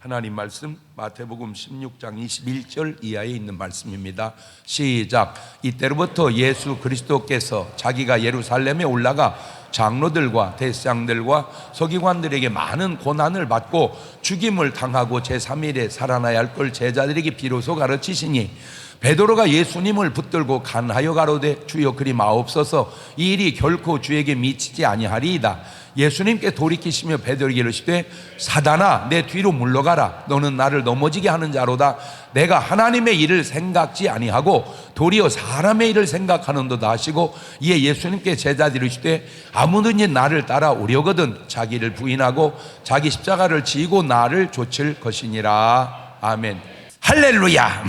하나님 말씀 마태복음 16장 21절 이하에 있는 말씀입니다. 시작. 이때로부터 예수 그리스도께서 자기가 예루살렘에 올라가 장로들과 대장들과 서기관들에게 많은 고난을 받고 죽임을 당하고 제3일에 살아나야 할 걸 제자들에게 비로소 가르치시니 베드로가 예수님을 붙들고 간하여 가로되 주여 그리 마옵소서 이 일이 결코 주에게 미치지 아니하리이다. 예수님께 돌이키시며 베드로에게 이르시되 사단아 내 뒤로 물러가라. 너는 나를 넘어지게 하는 자로다. 내가 하나님의 일을 생각지 아니하고 도리어 사람의 일을 생각하는도다 하시고 이에 예수님께 제자들이 이르시되 아무든지 나를 따라오려거든 자기를 부인하고 자기 십자가를 지고 나를 좇을 것이니라. 아멘. 할렐루야.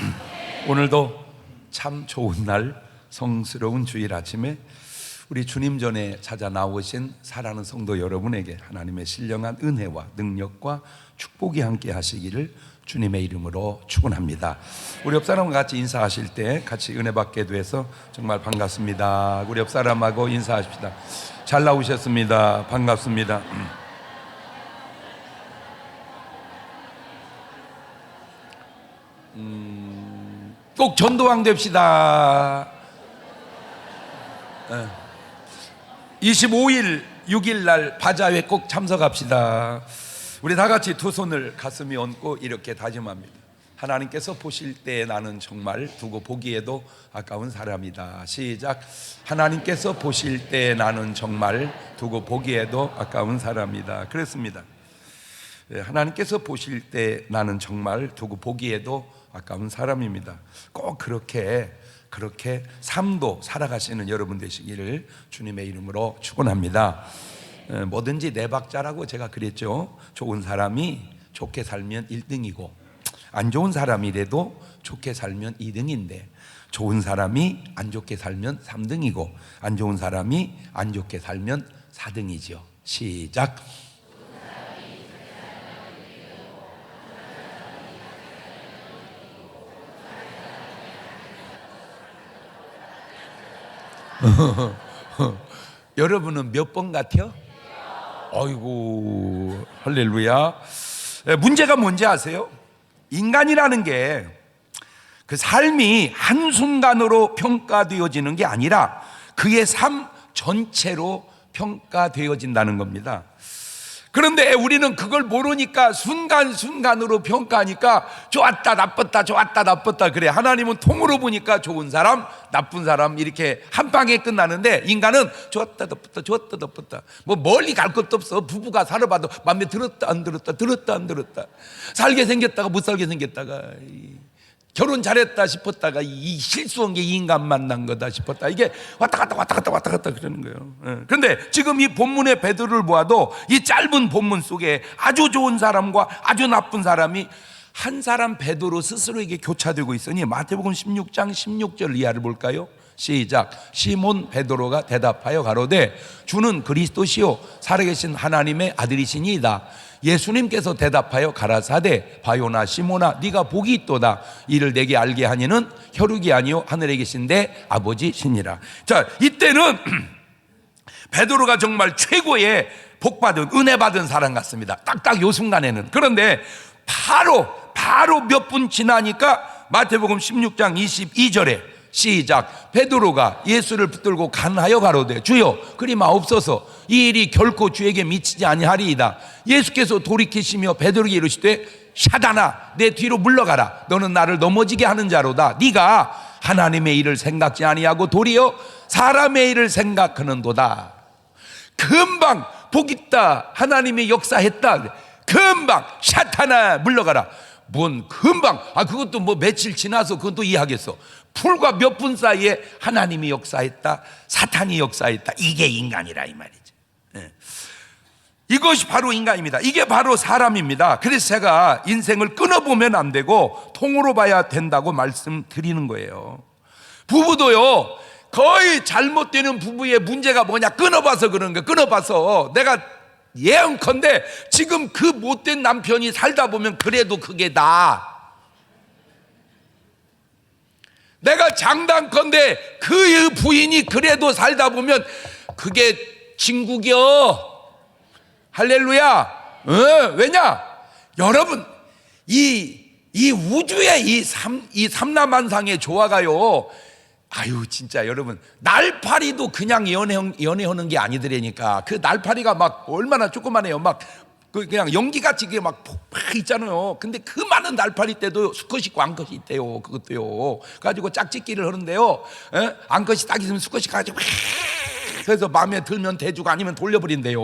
오늘도 참 좋은 날, 성스러운 주일 아침에 우리 주님 전에 찾아 나오신 사랑하는 성도 여러분에게 하나님의 신령한 은혜와 능력과 축복이 함께 하시기를 주님의 이름으로 축원합니다. 우리 옆 사람과 같이 인사하실 때 같이 은혜 받게 돼서 정말 반갑습니다. 우리 옆 사람하고 인사하십시다. 잘 나오셨습니다. 반갑습니다. 꼭 전도왕 됩시다. 25일 6일 날 바자회 꼭 참석합시다. 우리 다 같이 두 손을 가슴에 얹고 이렇게 다짐합니다. 하나님께서 보실 때 나는 정말 두고 보기에도 아까운 사람이다. 시작. 하나님께서 보실 때 나는 정말 두고 보기에도 아까운 사람이다. 그렇습니다. 하나님께서 보실 때 나는 정말 두고 보기에도 아까운 사람입니다. 꼭 그렇게 삶도 살아가시는 여러분 되시기를 주님의 이름으로 축원합니다. 뭐든지 네 박자라고 제가 그랬죠. 좋은 사람이 좋게 살면 1등이고 안 좋은 사람이라도 좋게 살면 2등인데 좋은 사람이 안 좋게 살면 3등이고 안 좋은 사람이 안 좋게 살면 4등이죠. 시작. 여러분은 몇 번 같아요? 아이고 할렐루야. 문제가 뭔지 아세요? 인간이라는 게 그 삶이 한순간으로 평가되어지는 게 아니라 그의 삶 전체로 평가되어진다는 겁니다. 그런데 우리는 그걸 모르니까 순간순간으로 평가하니까 좋았다 나빴다 좋았다 나빴다 그래. 하나님은 통으로 보니까 좋은 사람 나쁜 사람 이렇게 한 방에 끝나는데 인간은 좋았다 나빴다 좋았다 나빴다 뭐 멀리 갈 것도 없어. 부부가 살아봐도 마음에 들었다 안 들었다 들었다 안 들었다 살게 생겼다가 못 살게 생겼다가 결혼 잘했다 싶었다가 이 실수한 게 이 인간 만난 거다 싶었다. 이게 왔다 갔다 그러는 거예요. 그런데 지금 이 본문의 베드로를 보아도 이 짧은 본문 속에 아주 좋은 사람과 아주 나쁜 사람이 한 사람 베드로 스스로에게 교차되고 있으니 마태복음 16장 16절 이하를 볼까요? 시작. 시몬 베드로가 대답하여 가로되 주는 그리스도시요 살아계신 하나님의 아들이시니이다. 예수님께서 대답하여 가라사대 바요나 시몬아 네가 복이 있도다. 이를 내게 알게 하니는 혈육이 아니요 하늘에 계신데 아버지시니라. 자, 이때는 베드로가 정말 최고의 복받은 은혜 받은 사람 같습니다. 딱딱 요 순간에는. 그런데 바로 몇 분 지나니까 마태복음 16장 22절에 시작. 베드로가 예수를 붙들고 간하여 가로되 주여 그리 마옵소서 이 일이 결코 주에게 미치지 아니하리이다. 예수께서 돌이키시며 베드로에게 이르시되 사단아 내 뒤로 물러가라. 너는 나를 넘어지게 하는 자로다. 네가 하나님의 일을 생각지 아니하고 도리어 사람의 일을 생각하는도다. 금방 복 있다 하나님의 역사했다. 금방 사탄아 물러가라. 뭔 금방 그것도 뭐 며칠 지나서 그건 또 이해하겠어. 불과 몇 분 사이에 하나님이 역사했다 사탄이 역사했다. 이게 인간이라 이 말이죠. 이것이 바로 인간입니다. 이게 바로 사람입니다. 그래서 제가 인생을 끊어보면 안 되고 통으로 봐야 된다고 말씀드리는 거예요. 부부도요 거의 잘못되는 부부의 문제가 뭐냐, 끊어봐서 그런 거예요. 끊어봐서 내가 예언컨대 지금 그 못된 남편이 살다 보면 그래도 그게 나. 내가 장담컨대 그 부인이 그래도 살다 보면 그게 진국이여. 할렐루야. 왜냐? 여러분 이 우주의 이 삼라만상의 조화가요, 아유 진짜 여러분, 날파리도 그냥 연애하는 게 아니더라니까. 그 날파리가 막 얼마나 조그만해요. 막 그냥 연기같이 이게 막 있잖아요. 근데 그 많은 날파리 때도 수컷이 있고 암컷이 있대요. 그것도요. 가지고 짝짓기를 하는데요, 암컷이 딱 있으면 수컷이 가지고 그래서 마음에 들면 대주고 아니면 돌려버린대요.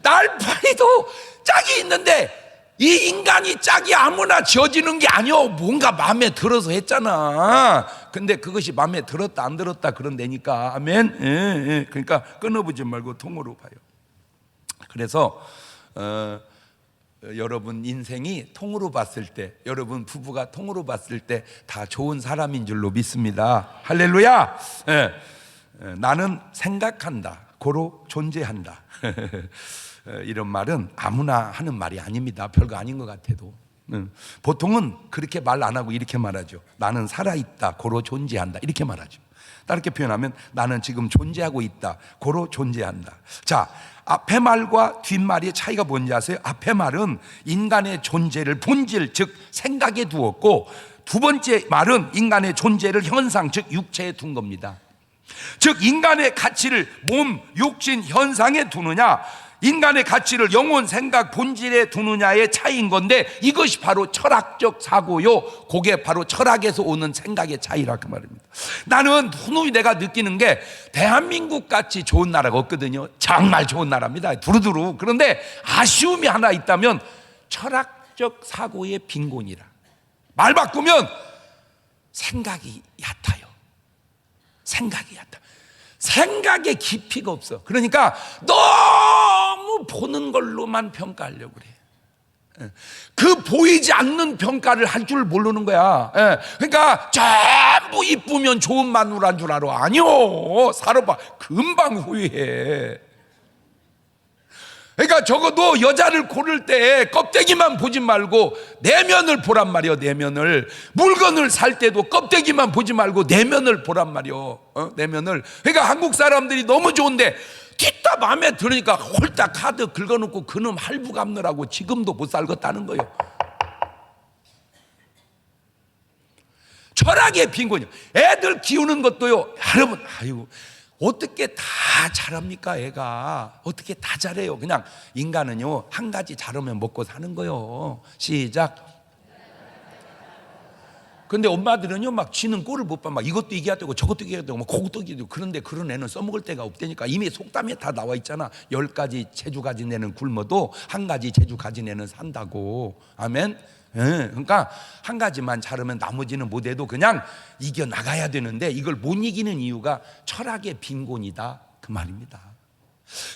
날파리도 짝이 있는데 이 인간이 짝이 아무나 지어지는 게 아니오. 뭔가 마음에 들어서 했잖아. 근데 그것이 마음에 들었다 안 들었다 그런다니까. 아멘. 그러니까 끊어보지 말고 통으로 봐요. 그래서 여러분 인생이 통으로 봤을 때, 여러분 부부가 통으로 봤을 때 다 좋은 사람인 줄로 믿습니다. 할렐루야. 나는 생각한다, 고로 존재한다. 이런 말은 아무나 하는 말이 아닙니다. 별거 아닌 것 같아도. 보통은 그렇게 말 안 하고 이렇게 말하죠. 나는 살아있다, 고로 존재한다, 이렇게 말하죠. 다르게 표현하면 나는 지금 존재하고 있다, 고로 존재한다. 자, 앞에 말과 뒷말의 차이가 뭔지 아세요? 앞에 말은 인간의 존재를 본질, 즉 생각에 두었고, 두 번째 말은 인간의 존재를 현상, 즉 육체에 둔 겁니다. 즉 인간의 가치를 몸, 육신, 현상에 두느냐, 인간의 가치를 영혼, 생각, 본질에 두느냐의 차이인 건데, 이것이 바로 철학적 사고요. 그게 바로 철학에서 오는 생각의 차이라 그 말입니다. 나는 훈훈히 내가 느끼는 게 대한민국 같이 좋은 나라가 없거든요. 정말 좋은 나라입니다, 두루두루. 그런데 아쉬움이 하나 있다면 철학적 사고의 빈곤이라. 말 바꾸면 생각이 얕아요. 생각이 얕아. 생각에 깊이가 없어. 그러니까 너무 보는 걸로만 평가하려고 그래. 그 보이지 않는 평가를 할 줄 모르는 거야. 그러니까 전부 이쁘면 좋은 마누라인 줄 알아. 아니요, 살아봐 금방 후회해. 그러니까 적어도 여자를 고를 때 껍데기만 보지 말고 내면을 보란 말이요. 내면을. 물건을 살 때도 껍데기만 보지 말고 내면을 보란 말이요. 내면을. 그러니까 한국 사람들이 너무 좋은데 뒷다 마음에 들으니까 홀딱 카드 긁어놓고 그놈 할부 갚느라고 지금도 못 살겠다는 거예요. 철학의 빈곤이요. 애들 키우는 것도요, 여러분, 아이고 어떻게 다 잘합니까? 애가 어떻게 다 잘해요? 그냥 인간은요, 한 가지 잘하면 먹고 사는 거요. 시작. 근데 엄마들은요, 막 쥐는 꼴을 못 봐. 막 이것도 이겨야 되고 저것도 이겨야 되고 막 그것도 이겨야 되고. 그런데 그런 애는 써먹을 데가 없다니까. 이미 속담에 다 나와 있잖아. 10가지 재주 가진 애는 굶어도 한 가지 재주 가진 애는 산다고. 아멘. 그러니까 한 가지만 잘하면 나머지는 못해도 그냥 이겨 나가야 되는데, 이걸 못 이기는 이유가 철학의 빈곤이다 그 말입니다.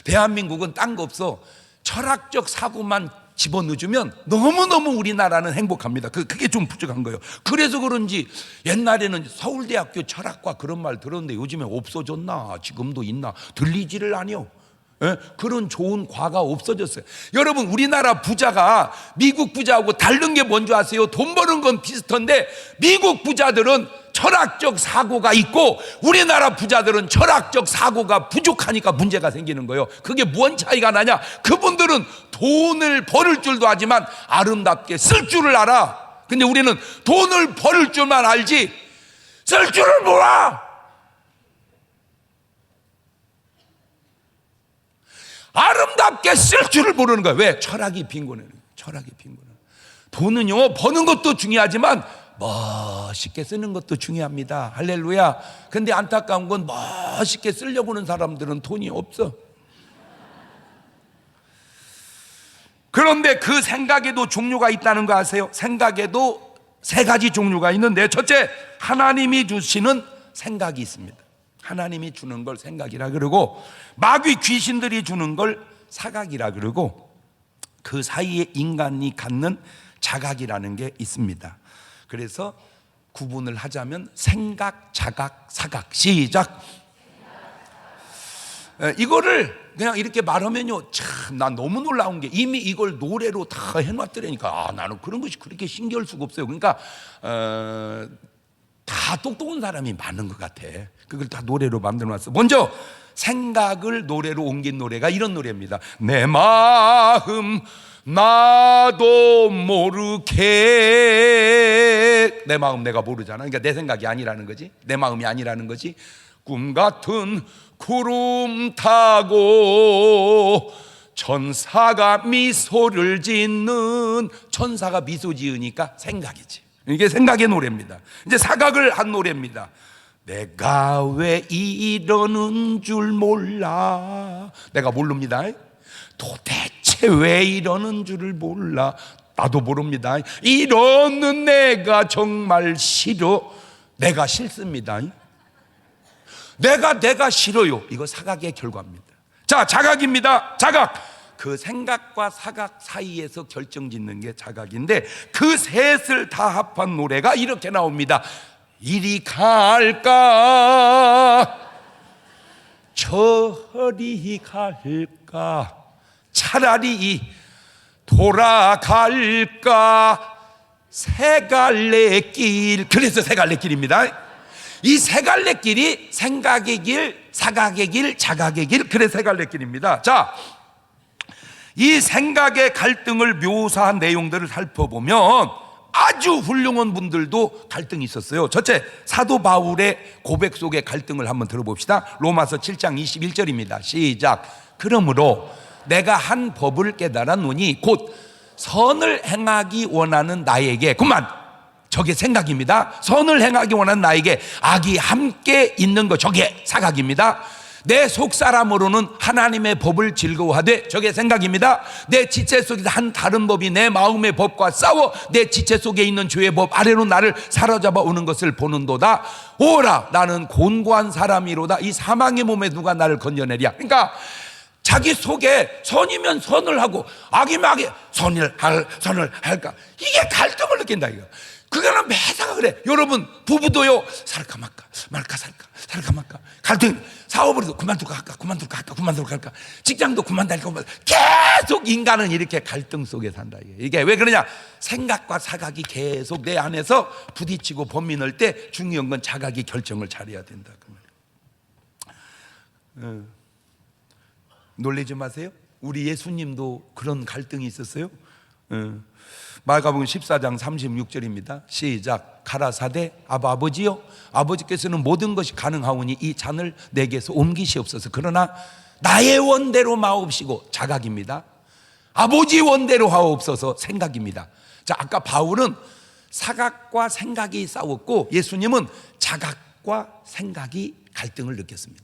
대한민국은 딴 거 없어. 철학적 사고만 집어넣어주면 너무너무 우리나라는 행복합니다. 그게 좀 부족한 거예요. 그래서 그런지 옛날에는 서울대학교 철학과 그런 말 들었는데 요즘에 없어졌나? 지금도 있나? 들리지를 않아요. 그런 좋은 과가 없어졌어요. 여러분, 우리나라 부자가 미국 부자하고 다른 게 뭔지 아세요? 돈 버는 건 비슷한데 미국 부자들은 철학적 사고가 있고 우리나라 부자들은 철학적 사고가 부족하니까 문제가 생기는 거예요. 그게 뭔 차이가 나냐? 그분들은 돈을 벌을 줄도 하지만 아름답게 쓸 줄을 알아. 근데 우리는 돈을 벌을 줄만 알지 쓸 줄을 몰라. 아름답게 쓸 줄을 모르는 거야. 왜? 철학이 빈곤해. 철학이 빈곤해. 돈은요, 버는 것도 중요하지만 멋있게 쓰는 것도 중요합니다. 할렐루야. 근데 안타까운 건 멋있게 쓰려고 하는 사람들은 돈이 없어. 그런데 그 생각에도 종류가 있다는 거 아세요? 생각에도 3가지 종류가 있는데, 첫째, 하나님이 주시는 생각이 있습니다. 하나님이 주는 걸 생각이라 그러고, 마귀 귀신들이 주는 걸 사각이라 그러고, 그 사이에 인간이 갖는 자각이라는 게 있습니다. 그래서 구분을 하자면 생각, 자각, 사각. 시작. 이거를 그냥 이렇게 말하면요, 참, 난 너무 놀라운 게 이미 이걸 노래로 다 해놨더라니까. 나는 그런 것이 그렇게 신기할 수가 없어요. 그러니까 다 똑똑한 사람이 많은 것 같아. 그걸 다 노래로 만들어놨어. 먼저 생각을 노래로 옮긴 노래가 이런 노래입니다. 내 마음 나도 모르게 내 마음 내가 모르잖아. 그러니까 내 생각이 아니라는 거지, 내 마음이 아니라는 거지. 꿈 같은 구름 타고 천사가 미소를 짓는, 천사가 미소 지으니까 생각이지. 이게 생각의 노래입니다. 이제 사각을 한 노래입니다. 내가 왜 이러는 줄 몰라. 내가 모릅니다. 도대체 왜 이러는 줄을 몰라. 나도 모릅니다. 이러는 내가 정말 싫어. 내가 싫습니다. 내가 싫어요. 이거 사각의 결과입니다. 자, 자각입니다. 자각. 그 생각과 사각 사이에서 결정짓는 게 자각인데, 그 셋을 다 합한 노래가 이렇게 나옵니다. 이리 갈까 저리 갈까 차라리 돌아갈까 세 갈래 길. 그래서 세 갈래 길입니다. 이 세 갈래 길이 생각의 길, 사각의 길, 자각의 길. 그래서 세 갈래 길입니다. 자, 이 생각의 갈등을 묘사한 내용들을 살펴보면 아주 훌륭한 분들도 갈등이 있었어요. 첫째, 사도 바울의 고백 속의 갈등을 한번 들어봅시다. 로마서 7장 21절입니다. 시작. 그러므로 내가 한 법을 깨달았노니 곧 선을 행하기 원하는 나에게, 그만, 저게 생각입니다. 선을 행하기 원하는 나에게 악이 함께 있는 것, 저게 사각입니다. 내 속사람으로는 하나님의 법을 즐거워하되, 저게 생각입니다. 내 지체 속에서 한 다른 법이 내 마음의 법과 싸워 내 지체 속에 있는 죄의 법 아래로 나를 사로잡아 오는 것을 보는도다. 오라, 나는 곤고한 사람이로다. 이 사망의 몸에 누가 나를 건져내랴. 그러니까 자기 속에 선이면 선을 하고 악이면 악이 선을 할까, 이게 갈등을 느낀다 이거. 그거는 매사가 그래. 여러분 부부도요, 살까 말까 살까 말까 갈등. 사업을 해도 그만둘까 할까, 직장도 그만둘까 할까, 계속 인간은 이렇게 갈등 속에 산다. 이게 왜 그러냐, 생각과 사각이 계속 내 안에서 부딪히고 범민할 때 중요한 건 자각이 결정을 잘해야 된다. 놀라지 마세요. 우리 예수님도 그런 갈등이 있었어요. 마가복음 14장 36절입니다. 시작. 가라사대 아버지요, 아버지께서는 모든 것이 가능하오니 이 잔을 내게서 옮기시옵소서. 그러나 나의 원대로 마옵시고, 자각입니다. 아버지 원대로 하옵소서, 생각입니다. 자, 아까 바울은 사각과 생각이 싸웠고, 예수님은 자각과 생각이 갈등을 느꼈습니다.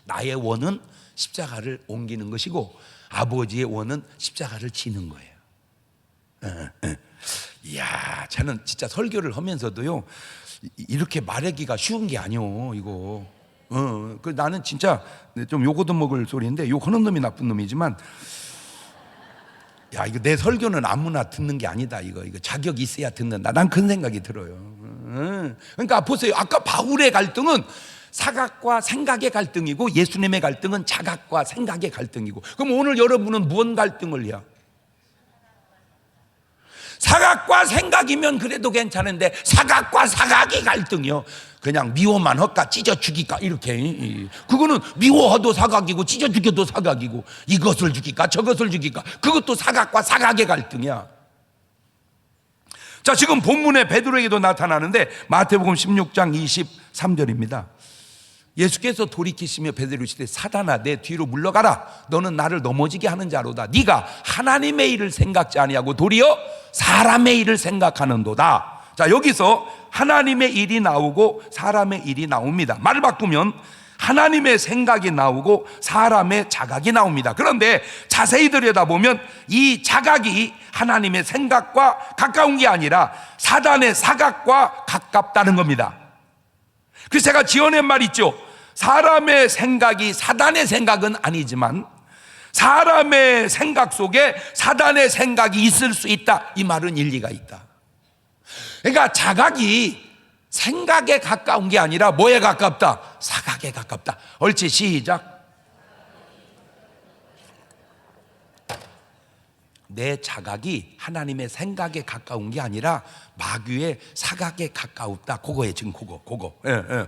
나의 원은 십자가를 옮기는 것이고 아버지의 원은 십자가를 지는 거예요. 이야, 저는 진짜 설교를 하면서도요, 이렇게 말하기가 쉬운 게 아니오 이거. 나는 진짜 좀 요거도 먹을 소리인데, 욕하는 놈이 나쁜 놈이지만, 야, 이거 내 설교는 아무나 듣는 게 아니다. 이거 자격이 있어야 듣는다. 난 그런 생각이 들어요. 그러니까 보세요. 아까 바울의 갈등은 사각과 생각의 갈등이고, 예수님의 갈등은 자각과 생각의 갈등이고, 그럼 오늘 여러분은 무슨 갈등을 해야? 사각과 생각이면 그래도 괜찮은데, 사각과 사각이 갈등이요. 그냥 미워만 할까 찢어 죽일까 이렇게. 그거는 미워해도 사각이고 찢어 죽여도 사각이고, 이것을 죽일까 저것을 죽일까, 그것도 사각과 사각의 갈등이야. 자, 지금 본문에 베드로에게도 나타나는데 마태복음 16장 23절입니다. 예수께서 돌이키시며 베드로에게 이르시되 사단아, 내 뒤로 물러가라. 너는 나를 넘어지게 하는 자로다. 네가 하나님의 일을 생각지 아니하고 도리어 사람의 일을 생각하는도다. 자, 여기서 하나님의 일이 나오고 사람의 일이 나옵니다. 말을 바꾸면 하나님의 생각이 나오고 사람의 자각이 나옵니다. 그런데 자세히 들여다보면 이 자각이 하나님의 생각과 가까운 게 아니라 사단의 사각과 가깝다는 겁니다. 그래서 제가 지어낸 말 있죠. 사람의 생각이 사단의 생각은 아니지만 사람의 생각 속에 사단의 생각이 있을 수 있다. 이 말은 일리가 있다. 그러니까 자각이 생각에 가까운 게 아니라 뭐에 가깝다? 사각에 가깝다. 옳지, 시작. 내 자각이 하나님의 생각에 가까운 게 아니라 마귀의 사각에 가까웠다. 그거예요. 지금 그거. 예.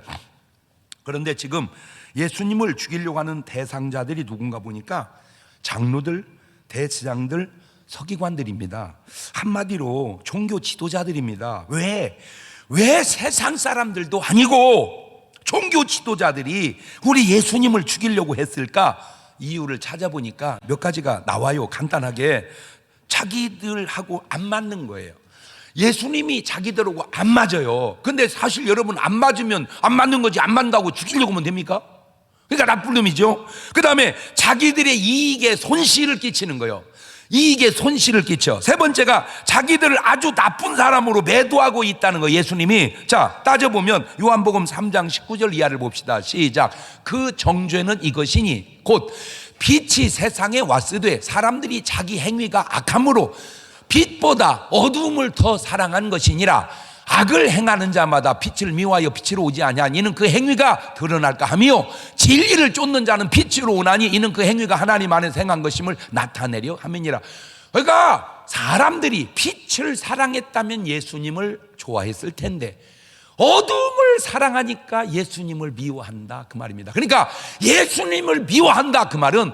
그런데 지금 예수님을 죽이려고 하는 대상자들이 누군가 보니까 장로들, 대제사장들, 서기관들입니다. 한마디로 종교 지도자들입니다. 왜 세상 사람들도 아니고 종교 지도자들이 우리 예수님을 죽이려고 했을까? 이유를 찾아보니까 몇 가지가 나와요. 간단하게 자기들하고 안 맞는 거예요. 예수님이 자기들하고 안 맞아요. 근데 사실 여러분, 안 맞으면 안 맞는 거지, 안 맞는다고 죽이려고 하면 됩니까? 그러니까 나쁜 놈이죠. 그 다음에 자기들의 이익에 손실을 끼치는 거예요. 이익에 손실을 끼쳐. 세 번째가 자기들을 아주 나쁜 사람으로 매도하고 있다는 거. 예수님이. 자, 따져보면 요한복음 3장 19절 이하를 봅시다. 시작. 그 정죄는 이것이니 곧 빛이 세상에 왔으되 사람들이 자기 행위가 악함으로 빛보다 어두움을 더 사랑한 것이니라. 악을 행하는 자마다 빛을 미워하여 빛으로 오지 아니하니 이는 그 행위가 드러날까 하며 진리를 쫓는 자는 빛으로 오나니 이는 그 행위가 하나님 안에서 행한 것임을 나타내려 함이니라. 그러니까 사람들이 빛을 사랑했다면 예수님을 좋아했을 텐데 어둠을 사랑하니까 예수님을 미워한다, 그 말입니다. 그러니까 예수님을 미워한다 그 말은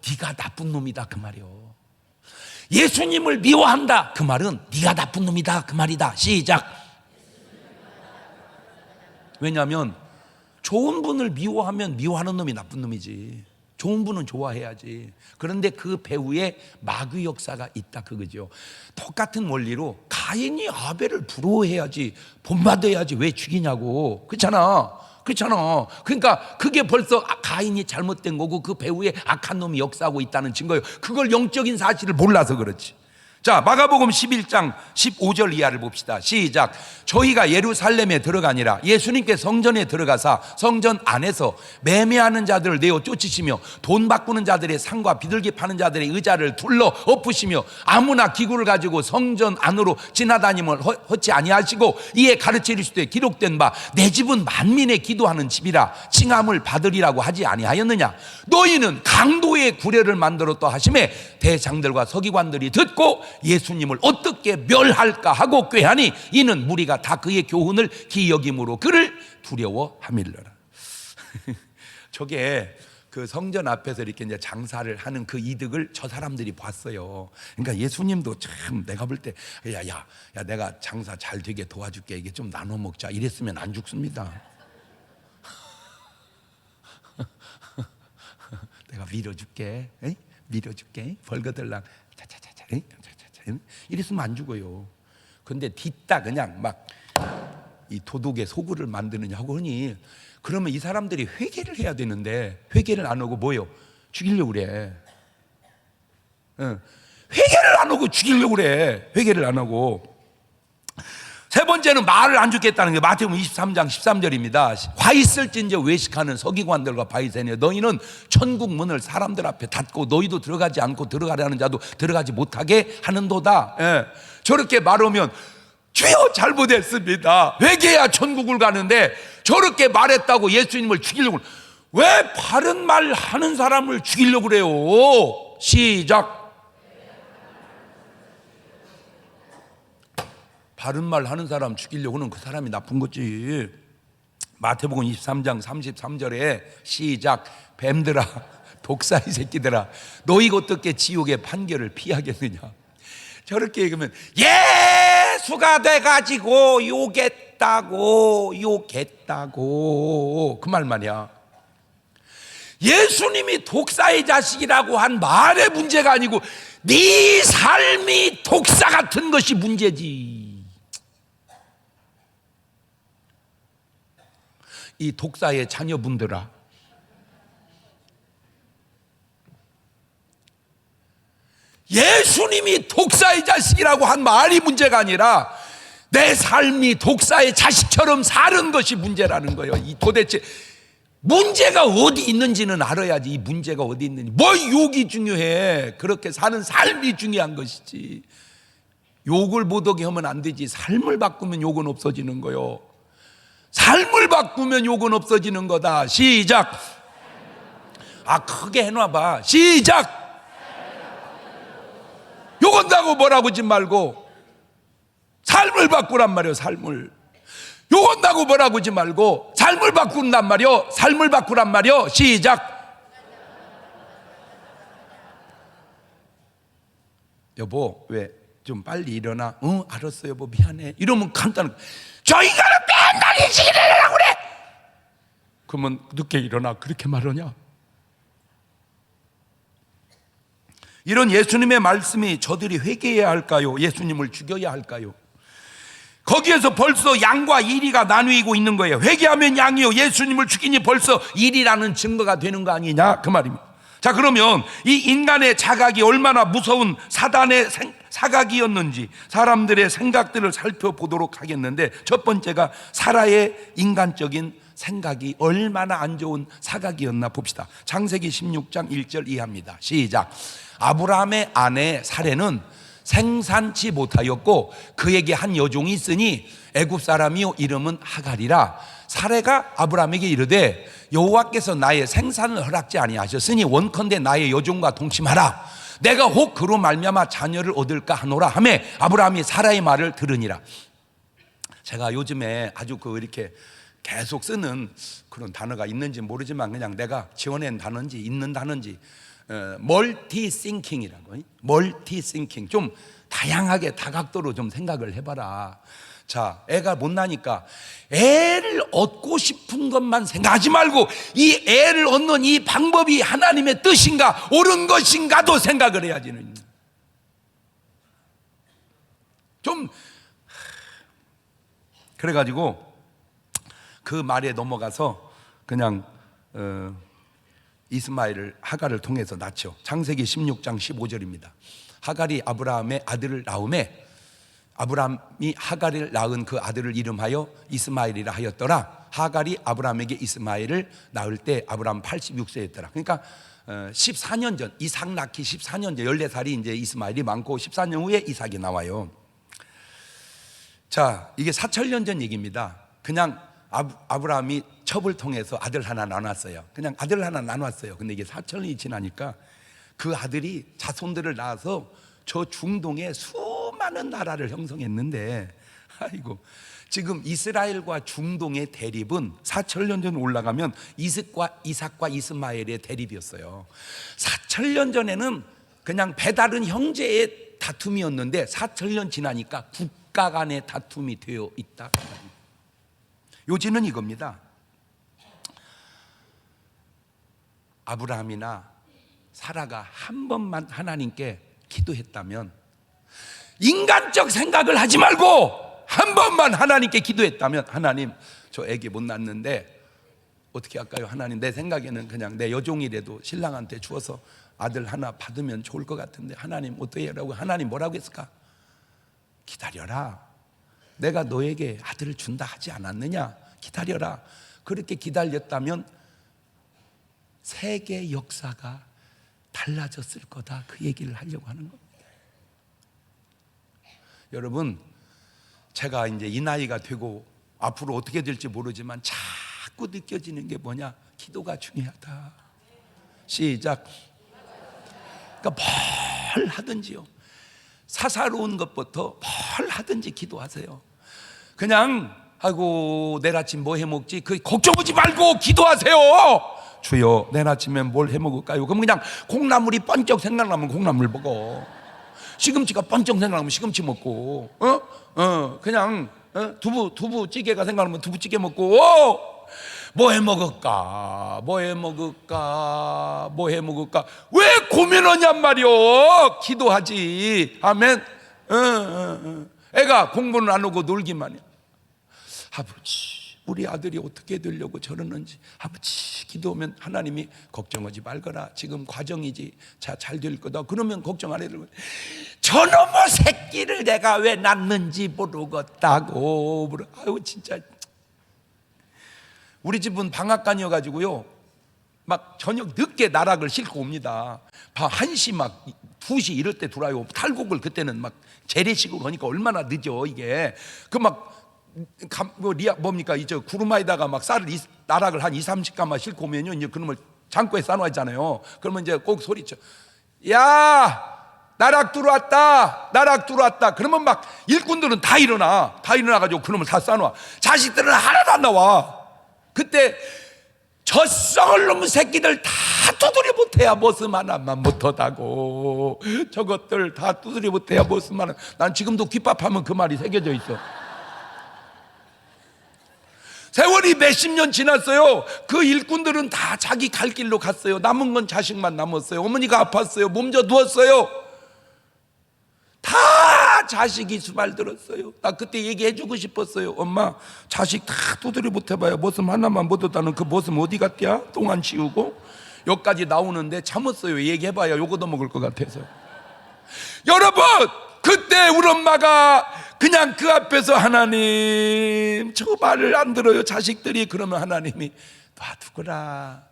네가 나쁜 놈이다 그 말이요. 예수님을 미워한다 그 말은 네가 나쁜 놈이다 그 말이다. 시작. 왜냐하면 좋은 분을 미워하면 미워하는 놈이 나쁜 놈이지. 좋은 분은 좋아해야지. 그런데 그 배후에 마귀 역사가 있다 그거죠. 똑같은 원리로 가인이 아벨을 부러워해야지, 본받아야지 왜 죽이냐고. 그렇잖아. 그러니까 그게 벌써 가인이 잘못된 거고 그 배후에 악한 놈이 역사하고 있다는 증거예요. 그걸 영적인 사실을 몰라서 그렇지. 자, 마가복음 11장 15절 이하를 봅시다. 시작. 저희가 예루살렘에 들어가니라. 예수님께 성전에 들어가사 성전 안에서 매매하는 자들을 내어 쫓으시며 돈 바꾸는 자들의 상과 비둘기 파는 자들의 의자를 둘러 엎으시며 아무나 기구를 가지고 성전 안으로 지나다님을 허치 아니하시고 이에 가르치시되 기록된 바 내 집은 만민의 기도하는 집이라 칭함을 받으리라고 하지 아니하였느냐. 너희는 강도의 구례를 만들었다 하심에 대장들과 서기관들이 듣고 예수님을 어떻게 멸할까 하고 꾀하니 이는 무리가 다 그의 교훈을 기여김으로 그를 두려워함일러라. 저게 그 성전 앞에서 이렇게 이제 장사를 하는 그 이득을 저 사람들이 봤어요. 그러니까 예수님도 참 내가 볼 때 야 내가 장사 잘 되게 도와줄게, 이게 좀 나눠 먹자 이랬으면 안 죽습니다. 내가 밀어줄게, 벌거들랑 차차차차 이랬으면 안 죽어요. 근데 뒤따 그냥 막 이 도둑의 소굴을 만드느냐고 하니, 그러면 이 사람들이 회개를 해야 되는데 회개를 안 하고 뭐요? 죽이려고 그래. 회개를 안 하고 죽이려고 그래. 회개를 안 하고. 세 번째는 말을 안 죽겠다는 게 마태복음 23장 13절입니다. 화 있을진저 외식하는 서기관들과 바리새인이여, 너희는 천국 문을 사람들 앞에 닫고 너희도 들어가지 않고 들어가려는 자도 들어가지 못하게 하는도다. 저렇게 말하면 주여 잘못했습니다, 회개해야 천국을 가는데 저렇게 말했다고 예수님을 죽이려고, 왜 바른 말 하는 사람을 죽이려고 그래요? 시작. 바른 말 하는 사람 죽이려고는 그 사람이 나쁜 거지. 마태복음 23장 33절에 시작. 뱀들아, 독사이 새끼들아, 너희가 어떻게 지옥의 판결을 피하겠느냐. 저렇게 얘기하면 예수가 돼가지고 욕했다고 그 말 말이야. 예수님이 독사의 자식이라고 한 말의 문제가 아니고 네 삶이 독사 같은 것이 문제지. 이 독사의 자녀분들아, 예수님이 독사의 자식이라고 한 말이 문제가 아니라 내 삶이 독사의 자식처럼 사는 것이 문제라는 거예요. 이 도대체 문제가 어디 있는지는 알아야지. 이 문제가 어디 있는지. 뭐 욕이 중요해. 그렇게 사는 삶이 중요한 것이지. 욕을 못하게 하면 안 되지. 삶을 바꾸면 욕은 없어지는 거요. 삶을 바꾸면 욕은 없어지는 거다. 시작. 크게 해놔봐. 시작. 욕한다고 뭐라고 하지 말고 삶을 바꾸란 말이요. 삶을. 욕한다고 뭐라고 하지 말고 삶을 바꾼단 말이요. 삶을 바꾸란 말이요. 시작. 여보 왜 좀 빨리 일어나. 알았어 여보 미안해. 이러면 간단한, 저 인간은 맨날 일찍 일어나라고 그래. 그러면 늦게 일어나 그렇게 말하냐? 이런 예수님의 말씀이 저들이 회개해야 할까요? 예수님을 죽여야 할까요? 거기에서 벌써 양과 이리가 나뉘고 있는 거예요. 회개하면 양이요, 예수님을 죽이니 벌써 이리라는 증거가 되는 거 아니냐 그 말입니다. 자, 그러면 이 인간의 자각이 얼마나 무서운 사단의 사각이었는지 사람들의 생각들을 살펴보도록 하겠는데, 첫 번째가 사라의 인간적인 생각이 얼마나 안 좋은 사각이었나 봅시다. 창세기 16장 1절 이하입니다. 시작. 아브라함의 아내 사레는 생산치 못하였고 그에게 한 여종이 있으니 애굽 사람이요 이름은 하갈이라. 사레가 아브라함에게 이르되 여호와께서 나의 생산을 허락지 아니하셨으니 원컨대 나의 여종과 동침하라. 내가 혹 그로 말미암아 자녀를 얻을까 하노라 하매 아브라함이 사라의 말을 들으니라. 제가 요즘에 아주 이렇게 계속 쓰는 그런 단어가 있는지 모르지만 그냥 내가 지어낸 단어인지 있는 단어인지 멀티싱킹이라고. 멀티싱킹, 좀 다양하게 다각도로 좀 생각을 해봐라. 자, 애가 못 나니까 애를 얻고 싶은 것만 생각하지 말고 이 애를 얻는 이 방법이 하나님의 뜻인가 옳은 것인가도 생각을 해야지. 좀 그래가지고 그 말에 넘어가서 그냥 이스마엘을 하갈을 통해서 낳죠. 창세기 16장 15절입니다. 하갈이 아브라함의 아들을 낳음에 아브라함이 하갈을 낳은 그 아들을 이름하여 이스마엘이라 하였더라. 하갈이 아브라함에게 이스마엘을 낳을 때 아브라함 86세였더라. 그러니까 14년 전, 이삭 낳기 14년 전, 14살이 이제 이스마엘이 많고 14년 후에 이삭이 나와요. 자, 이게 4천년 전 얘기입니다. 그냥 아브라함이 첩을 통해서 아들 하나 나눴어요. 그냥 아들 하나 나눴어요. 근데 이게 4천년이 지나니까 그 아들이 자손들을 낳아서 저 중동에 수많은 나라를 형성했는데, 아이고, 지금 이스라엘과 중동의 대립은 4천년 전 올라가면 이삭과 이스마엘의 대립이었어요. 4천년 전에는 그냥 배다른 형제의 다툼이었는데 4천년 지나니까 국가 간의 다툼이 되어 있다. 요지는 이겁니다. 아브라함이나 사라가 한 번만 하나님께 기도했다면, 인간적 생각을 하지 말고 한 번만 하나님께 기도했다면, 하나님 저 애기 못 낳는데 어떻게 할까요? 하나님, 내 생각에는 그냥 내 여종이라도 신랑한테 주어서 아들 하나 받으면 좋을 것 같은데 하나님 어떻게 하라고? 하나님 뭐라고 했을까? 기다려라, 내가 너에게 아들을 준다 하지 않았느냐? 기다려라. 그렇게 기다렸다면 세계 역사가 달라졌을 거다, 그 얘기를 하려고 하는 겁니다. 여러분, 제가 이제 이 나이가 되고 앞으로 어떻게 될지 모르지만 자꾸 느껴지는 게 뭐냐? 기도가 중요하다. 시작. 그러니까 뭘 하든지요, 사사로운 것부터 뭘 하든지 기도하세요. 그냥 아이고 내일 아침 뭐 해먹지, 그 걱정하지 말고 기도하세요. 주여 내일 아침에 뭘 해먹을까요? 그럼 그냥 콩나물이 번쩍 생각나면 콩나물 먹어. 시금치가 번쩍 생각나면 시금치 먹고, 그냥 두부찌개가 생각나면 두부찌개 먹고, 뭐 해먹을까? 왜 고민하냔 말이요. 기도하지. 아멘. 애가 공부는 안 하고 놀기만 해. 아버지, 우리 아들이 어떻게 되려고 저러는지, 아버지, 기도하면 하나님이 걱정하지 말거라, 지금 과정이지, 잘 될 거다. 그러면 걱정 안 해도, 저놈의 새끼를 내가 왜 낳는지 모르겠다고. 아유 진짜. 우리 집은 방앗간이어가지고요, 막 저녁 늦게 나락을 싣고 옵니다. 밤 1시 막 2시 이럴 때 들어와요. 탈곡을 그때는 막 재래식으로 하니까 얼마나 늦어 이게. 그 막 뭡니까, 이제 구루마에다가 막 쌀을 나락을 한 2-30가마 싣고 오면요, 이제 그놈을 창고에 싸놓았잖아요. 그러면 이제 꼭 소리쳐, 야 나락 들어왔다. 그러면 막 일꾼들은 다 일어나가지고 그놈을 다 싸놓아. 자식들은 하나도 안 나와. 그때 저 썩을 놈 새끼들 다 두드려 못해야 머슴 하나만 못하다고. 저것들 다 두드려 못해야 머슴 하나. 난 지금도 귓밥하면 그 말이 새겨져 있어. 세월이 몇십 년 지났어요. 그 일꾼들은 다 자기 갈 길로 갔어요. 남은 건 자식만 남았어요. 어머니가 아팠어요. 몸져 누웠어요. 다 자식이 수발들었어요. 나 그때 얘기해주고 싶었어요. 엄마, 자식 다 두드려 못해봐요. 머슴 하나만 못 얻다는 그 머슴 어디 갔냐? 똥 안 치우고. 여기까지 나오는데 참았어요. 얘기해봐야 요거도 먹을 것 같아서. 여러분, 그때 우리 엄마가 그냥 그 앞에서 하나님, 저 말을 안 들어요 자식들이. 그러면 하나님이 놔두거라.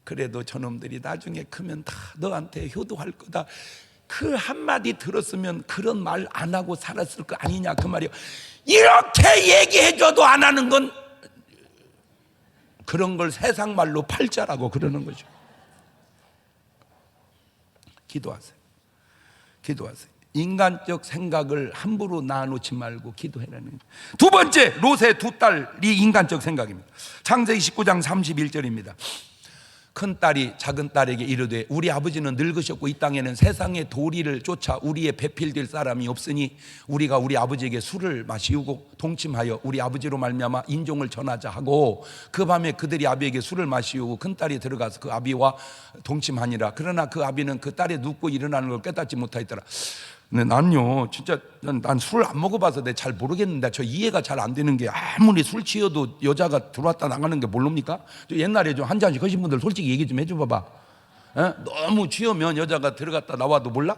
그래도 저놈들이 나중에 크면 다 너한테 효도할 거다. 그 한마디 들었으면 그런 말 안 하고 살았을 거 아니냐 그 말이요. 이렇게 얘기해줘도 안 하는 건 그런 걸 세상 말로 팔자라고 그러는 거죠. 기도하세요. 기도하세요. 인간적 생각을 함부로 놔놓지 말고 기도해라는 거예요. 두 번째, 롯의 두 딸이 인간적 생각입니다. 창세기 19장 31절입니다. 큰 딸이 작은 딸에게 이르되 우리 아버지는 늙으셨고 이 땅에는 세상의 도리를 쫓아 우리의 배필될 사람이 없으니 우리가 우리 아버지에게 술을 마시우고 동침하여 우리 아버지로 말미암아 인종을 전하자 하고 그 밤에 그들이 아비에게 술을 마시우고 큰 딸이 들어가서 그 아비와 동침하니라. 그러나 그 아비는 그 딸이 눕고 일어나는 걸 깨닫지 못하였더라. 근데 난요 진짜 난 술 안 먹어봐서 내가 잘 모르겠는데 저 이해가 잘 안 되는 게 아무리 술 취해도 여자가 들어왔다 나가는 게 모릅니까? 옛날에 좀 한 잔씩 하신 분들 솔직히 얘기 좀 해줘 봐봐. 에? 너무 취하면 여자가 들어갔다 나와도 몰라?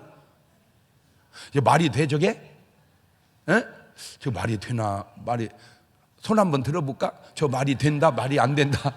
이제 말이 돼 저게? 에? 저 말이 되나? 말이 손 한번 들어볼까? 저 말이 된다 말이 안 된다.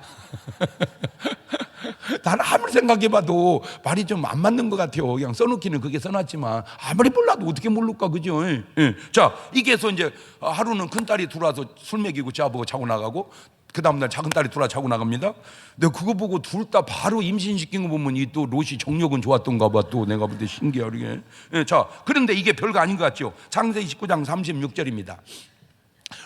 난 아무리 생각해봐도 말이 좀 안 맞는 것 같아요. 그냥 써놓기는 그게 써놨지만 아무리 몰라도 어떻게 모를까 그죠? 예. 자, 이게 해서 이제 하루는 큰 딸이 들어와서 술 먹이고 저보고 자고 나가고 그 다음날 작은 딸이 들어와 자고 나갑니다. 근데 그거 보고 둘 다 바로 임신시킨 거 보면 이 또 롯이 정력은 좋았던가 봐. 또 내가 볼 때 신기하게. 예, 자, 그런데 이게 별거 아닌 것 같죠? 창세기 19장 36절입니다.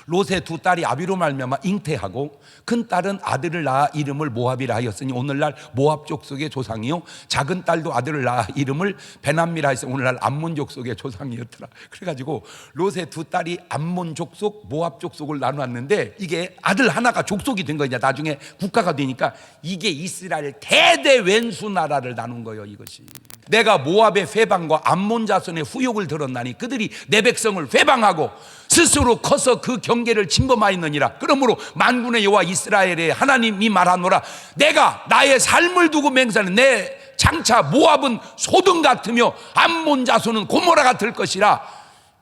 롯의 두 딸이 아비로 말미암아 잉태하고 큰 딸은 아들을 낳아 이름을 모압이라 하였으니 오늘날 모압 족속의 조상이요 작은 딸도 아들을 낳아 이름을 베남미라 해서 오늘날 암몬 족속의 조상이었더라. 그래가지고 롯의 두 딸이 암몬 족속 모압 족속을 나눴는데 이게 아들 하나가 족속이 된 거냐. 나중에 국가가 되니까 이게 이스라엘 대대왼수 나라를 나눈 거예요. 이것이 내가 모압의 회방과 암몬 자손의 후욕을 들었나니 그들이 내 백성을 회방하고 스스로 커서 그 경계를 침범하였느니라. 그러므로 만군의 여호와 이스라엘의 하나님이 말하노라. 내가 나의 삶을 두고 맹세하는 내 장차 모압은 소돔 같으며 암몬 자손은 고모라 같을 것이라.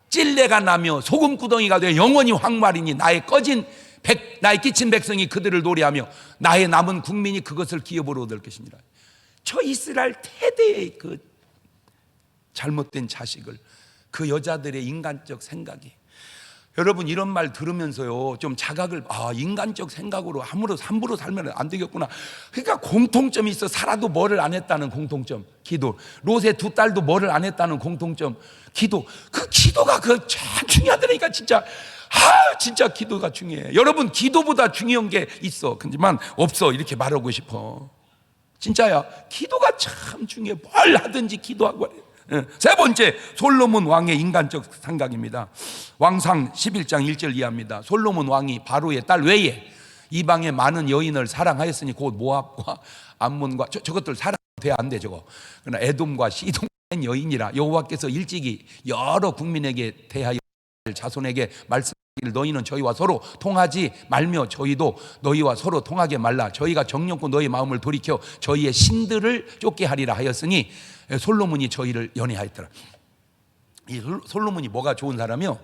찔레가 나며 소금구덩이가 되어 영원히 황말이니 나의 끼친 백성이 그들을 노래하며 나의 남은 국민이 그것을 기업으로 얻을 것이니라. 저 이스라엘 태대의 그 잘못된 자식을 그 여자들의 인간적 생각이, 여러분 이런 말 들으면서요 좀 자각을 인간적 생각으로 함부로 살면 안 되겠구나. 그러니까 공통점이 있어. 살아도 뭐를 안 했다는 공통점 기도. 롯의 두 딸도 뭐를 안 했다는 공통점 기도. 그 기도가 참 중요하다니까 진짜. 진짜 기도가 중요해. 여러분 기도보다 중요한 게 있어. 하지만 없어. 이렇게 말하고 싶어. 진짜야. 기도가 참 중요해. 뭘 하든지 기도하고 그래. 세 번째, 솔로몬 왕의 인간적 생각입니다. 왕상 11장 1절 이하입니다. 솔로몬 왕이 바로의 딸 외에 이방의 많은 여인을 사랑하였으니 곧 모압과 암몬과 저것들 사랑 돼 안 돼 저거. 그러나 에돔과 시돔 여인이라 여호와께서 일찍이 여러 국민에게 대하여 자손에게 말씀. 너희는 저희와 서로 통하지 말며 저희도 너희와 서로 통하게 말라. 저희가 정령코 너희 마음을 돌이켜 저희의 신들을 쫓게 하리라 하였으니 솔로몬이 저희를 연애하였더라. 이 솔로몬이 뭐가 좋은 사람이요?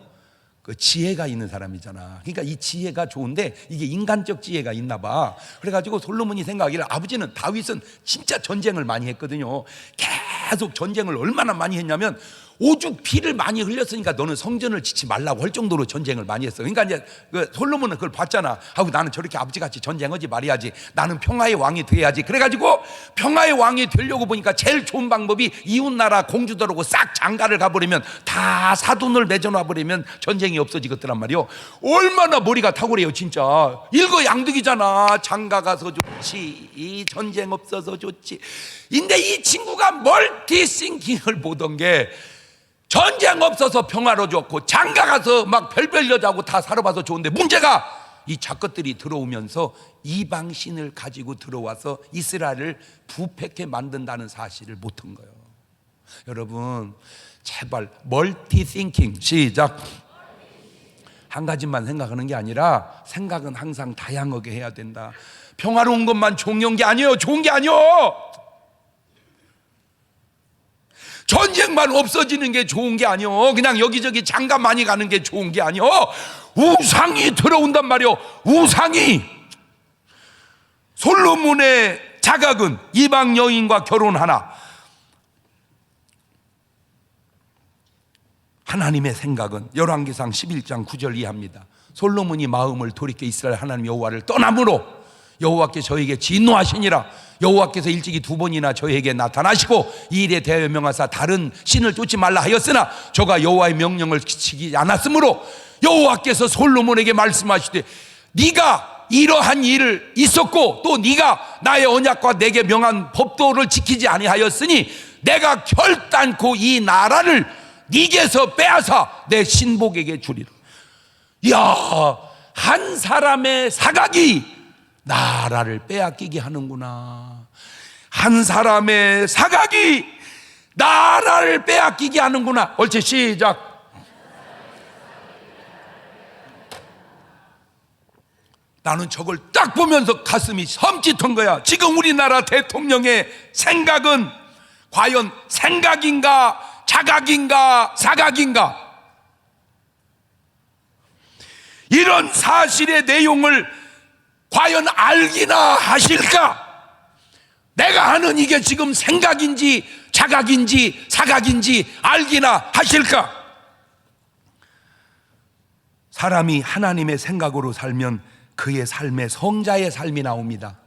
그 지혜가 있는 사람이잖아. 그러니까 이 지혜가 좋은데 이게 인간적 지혜가 있나 봐. 그래가지고 솔로몬이 생각하기를 아버지는 다윗은 진짜 전쟁을 많이 했거든요. 계속 전쟁을 얼마나 많이 했냐면 오죽 피를 많이 흘렸으니까 너는 성전을 짓지 말라고 할 정도로 전쟁을 많이 했어. 그러니까 이제 솔로몬은 그걸 봤잖아. 하고 나는 저렇게 아버지같이 전쟁하지 말아야지. 나는 평화의 왕이 돼야지. 그래가지고 평화의 왕이 되려고 보니까 제일 좋은 방법이 이웃나라 공주들하고 싹 장가를 가버리면, 다 사돈을 맺어놔버리면 전쟁이 없어지겠더란 말이요. 얼마나 머리가 탁월해요 진짜. 일거양득이잖아. 장가 가서 좋지, 이 전쟁 없어서 좋지. 근데 이 친구가 멀티싱킹을 보던 게, 전쟁 없어서 평화로 좋고 장가 가서 막 별별 여자하고 다 살아봐서 좋은데, 문제가 이 작것들이 들어오면서 이방신을 가지고 들어와서 이스라엘을 부패케 만든다는 사실을 못한 거예요. 여러분 제발 멀티띵킹, 시작. 한 가지만 생각하는 게 아니라 생각은 항상 다양하게 해야 된다. 평화로운 것만 좋은 게 아니에요. 좋은 게 아니에요. 전쟁만 없어지는 게 좋은 게 아니요. 그냥 여기저기 장가 많이 가는 게 좋은 게 아니요. 우상이 들어온단 말이요. 우상이. 솔로몬의 자각은 이방 여인과 결혼하나, 하나님의 생각은 열왕기상 11장 9절 이하입니다. 솔로몬이 마음을 돌이켜 이스라엘 하나님 여호와를 떠남으로 여호와께 저에게 진노하시니라. 여호와께서 일찍이 2번이나 저에게 나타나시고 이 일에 대하여 명하사 다른 신을 쫓지 말라 하였으나 저가 여호와의 명령을 지키지 않았으므로 여호와께서 솔로몬에게 말씀하시되, 네가 이러한 일을 있었고 또 네가 나의 언약과 내게 명한 법도를 지키지 아니하였으니 내가 결단코 이 나라를 네게서 빼앗아 내 신복에게 주리라. 이야, 한 사람의 사각이 나라를 빼앗기게 하는구나. 한 사람의 사각이 나라를 빼앗기게 하는구나. 옳지, 시작. 나는 저걸 딱 보면서 가슴이 섬찟한 거야. 지금 우리나라 대통령의 생각은 과연 생각인가 자각인가 사각인가? 이런 사실의 내용을 과연 알기나 하실까? 내가 하는 이게 지금 생각인지 자각인지 사각인지 알기나 하실까? 사람이 하나님의 생각으로 살면 그의 삶에 성자의 삶이 나옵니다.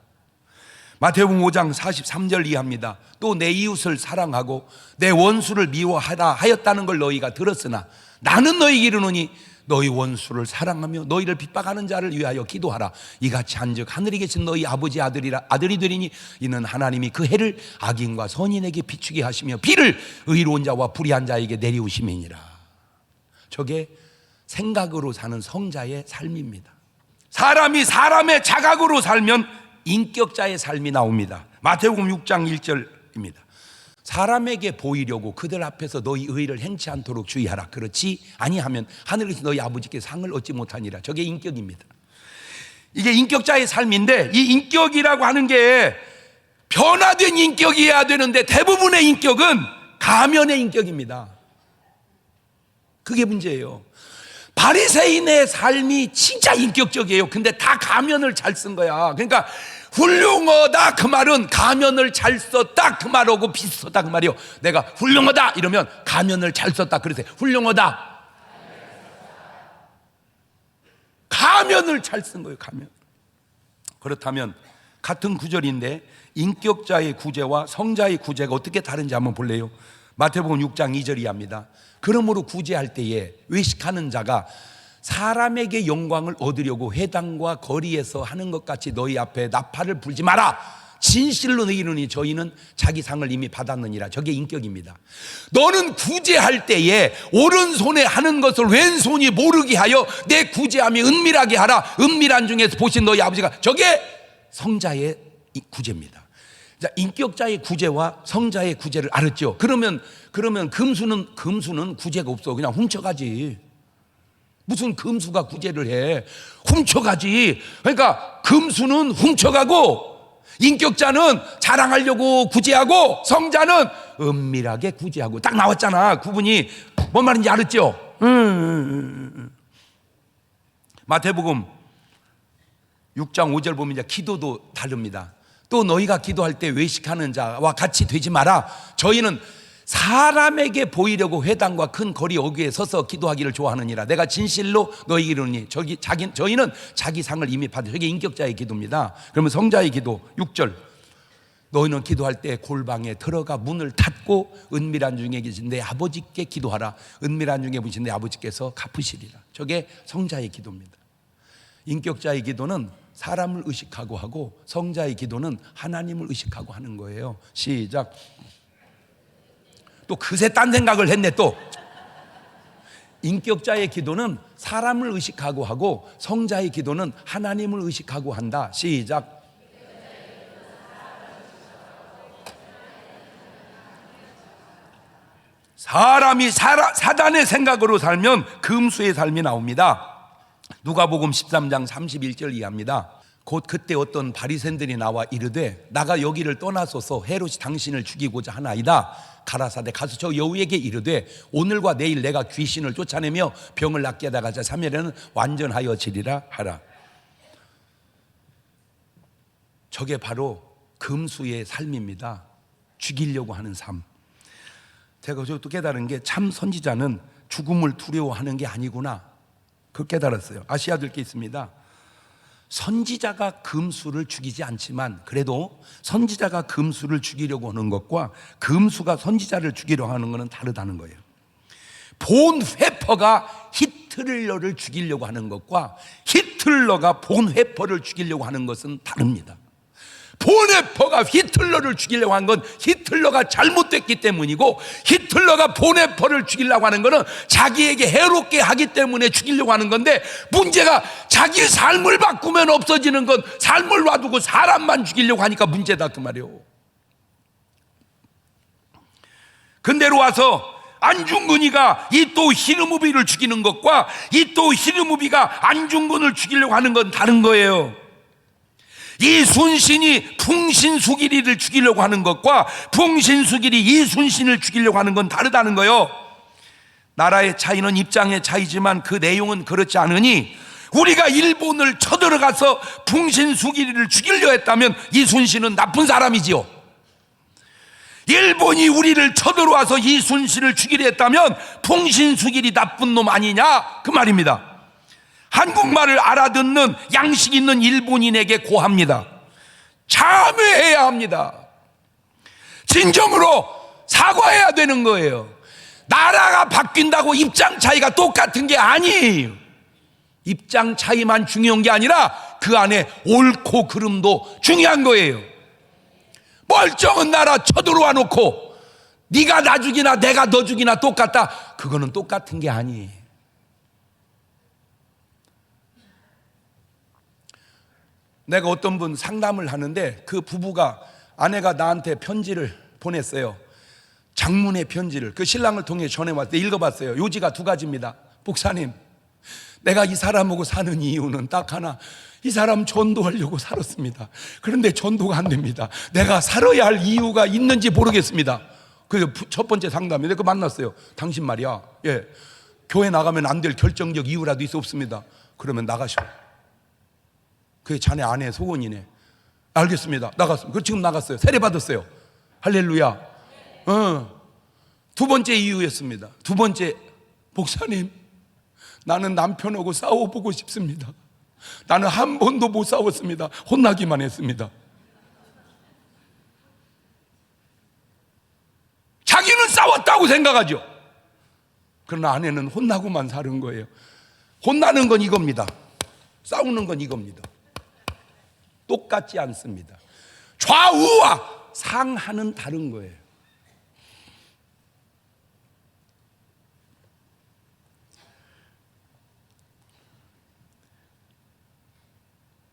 마태복음 5장 43절 이하입니다. 또 내 이웃을 사랑하고 내 원수를 미워하라 하였다는 걸 너희가 들었으나 나는 너희에게 이르노니 너희 원수를 사랑하며 너희를 핍박하는 자를 위하여 기도하라. 이같이 한즉 하늘에 계신 너희 아버지 아들이 되리니 이는 하나님이 그 해를 악인과 선인에게 비추게 하시며 비를 의로운 자와 불의한 자에게 내리우심이니라. 저게 생각으로 사는 성자의 삶입니다. 사람이 사람의 자각으로 살면 인격자의 삶이 나옵니다. 마태복음 6장 1절입니다. 사람에게 보이려고 그들 앞에서 너희 의를 행치 않도록 주의하라. 그렇지 아니하면 하늘에서 너희 아버지께 상을 얻지 못하니라. 저게 인격입니다. 이게 인격자의 삶인데, 이 인격이라고 하는 게 변화된 인격이어야 되는데 대부분의 인격은 가면의 인격입니다. 그게 문제예요. 바리새인의 삶이 진짜 인격적이에요. 근데 다 가면을 잘 쓴 거야. 그러니까 훌륭하다 그 말은 가면을 잘 썼다 그 말하고 비슷하다 그 말이요. 내가 훌륭하다 이러면 가면을 잘 썼다 그러세요. 훌륭하다, 가면을 잘 쓴 거예요. 가면. 그렇다면 같은 구절인데 인격자의 구제와 성자의 구제가 어떻게 다른지 한번 볼래요? 마태복음 6장 2절 이하입니다. 그러므로 구제할 때에 외식하는 자가 사람에게 영광을 얻으려고 회당과 거리에서 하는 것 같이 너희 앞에 나팔을 불지 마라. 진실로 너희 이르노니 저희는 자기 상을 이미 받았느니라. 저게 인격입니다. 너는 구제할 때에 오른손에 하는 것을 왼손이 모르게 하여 내 구제함이 은밀하게 하라. 은밀한 중에서 보신 너희 아버지가, 저게 성자의 구제입니다. 자, 인격자의 구제와 성자의 구제를 알았죠. 그러면 금수는 구제가 없어. 그냥 훔쳐가지. 무슨 금수가 구제를 해? 훔쳐가지. 그러니까 금수는 훔쳐가고 인격자는 자랑하려고 구제하고 성자는 은밀하게 구제하고. 딱 나왔잖아. 구분이. 뭔 말인지 알았죠? 마태복음 6장 5절 보면 이제 기도도 다릅니다. 또 너희가 기도할 때 외식하는 자와 같이 되지 마라. 저희는 사람에게 보이려고 회당과 큰 거리 어귀에 서서 기도하기를 좋아하느니라. 내가 진실로 너희에게 이르노니 저희는 자기 상을 이미 받은, 저게 인격자의 기도입니다. 그러면 성자의 기도 6절, 너희는 기도할 때 골방에 들어가 문을 닫고 은밀한 중에 계신 내 아버지께 기도하라. 은밀한 중에 계신 내 아버지께서 갚으시리라. 저게 성자의 기도입니다. 인격자의 기도는 사람을 의식하고 하고, 성자의 기도는 하나님을 의식하고 하는 거예요. 시작. 또 그새 딴 생각을 했네. 또 인격자의 기도는 사람을 의식하고 하고, 성자의 기도는 하나님을 의식하고 한다. 시작. 사람이 사단의 생각으로 살면 금수의 삶이 나옵니다. 누가복음 13장 31절 이하입니다. 곧 그때 어떤 바리새인들이 나와 이르되 나가 여기를 떠나소서 헤롯이 당신을 죽이고자 하나이다. 가라사대 가서 저 여우에게 이르되 오늘과 내일 내가 귀신을 쫓아내며 병을 낫게 하다가 3일에는 완전하여지리라 하라. 저게 바로 금수의 삶입니다. 죽이려고 하는 삶. 제가 또 깨달은 게 참 선지자는 죽음을 두려워하는 게 아니구나, 그걸 깨달았어요. 아시아들 게 있습니다. 선지자가 금수를 죽이지 않지만 그래도 선지자가 금수를 죽이려고 하는 것과 금수가 선지자를 죽이려고 하는 것은 다르다는 거예요. 본 회퍼가 히틀러를 죽이려고 하는 것과 히틀러가 본 회퍼를 죽이려고 하는 것은 다릅니다. 본 회퍼가 히틀러를 죽이려고 한 건 히틀러가 잘못됐기 때문이고, 히틀러가 본 회퍼를 죽이려고 하는 것은 자기에게 해롭게 하기 때문에 죽이려고 하는 건데, 문제가 자기 삶을 바꾸면 없어지는 건 삶을 놔두고 사람만 죽이려고 하니까 문제다, 그 말이에요. 근데로 와서 안중근이가 이또 히르무비를 죽이는 것과 이또 히르무비가 안중근을 죽이려고 하는 건 다른 거예요. 이순신이 풍신수길이를 죽이려고 하는 것과 풍신수길이 이순신을 죽이려고 하는 건 다르다는 거예요. 나라의 차이는 입장의 차이지만 그 내용은 그렇지 않으니, 우리가 일본을 쳐들어가서 풍신수길이를 죽이려 했다면 이순신은 나쁜 사람이지요. 일본이 우리를 쳐들어와서 이순신을 죽이려 했다면 풍신수길이 나쁜 놈 아니냐, 그 말입니다. 한국말을 알아듣는 양식 있는 일본인에게 고합니다. 참회해야 합니다. 진정으로 사과해야 되는 거예요. 나라가 바뀐다고 입장 차이가 똑같은 게 아니에요. 입장 차이만 중요한 게 아니라 그 안에 옳고 그름도 중요한 거예요. 멀쩡한 나라 쳐들어와 놓고 네가 나 죽이나 내가 너 죽이나 똑같다, 그거는 똑같은 게 아니에요. 내가 어떤 분 상담을 하는데 그 부부가, 아내가 나한테 편지를 보냈어요. 장문의 편지를 그 신랑을 통해 전해왔을 때 읽어봤어요. 요지가 2가지입니다. 목사님, 내가 이 사람하고 사는 이유는 딱 하나, 이 사람 전도하려고 살았습니다. 그런데 전도가 안 됩니다. 내가 살아야 할 이유가 있는지 모르겠습니다. 그 첫 번째 상담인데 그 만났어요. 당신 말이야, 교회 나가면 안 될 결정적 이유라도 있어 없습니다. 그러면 나가셔. 그게 자네 아내의 소원이네. 알겠습니다. 나갔습니다. 지금 나갔어요. 세례 받았어요. 할렐루야. 2번째 이유였습니다. 2번째, 목사님, 나는 남편하고 싸워보고 싶습니다. 나는 한 번도 못 싸웠습니다. 혼나기만 했습니다. 자기는 싸웠다고 생각하죠. 그러나 아내는 혼나고만 사는 거예요. 혼나는 건 이겁니다. 싸우는 건 이겁니다. 똑같지 않습니다. 좌우와 상하는 다른 거예요.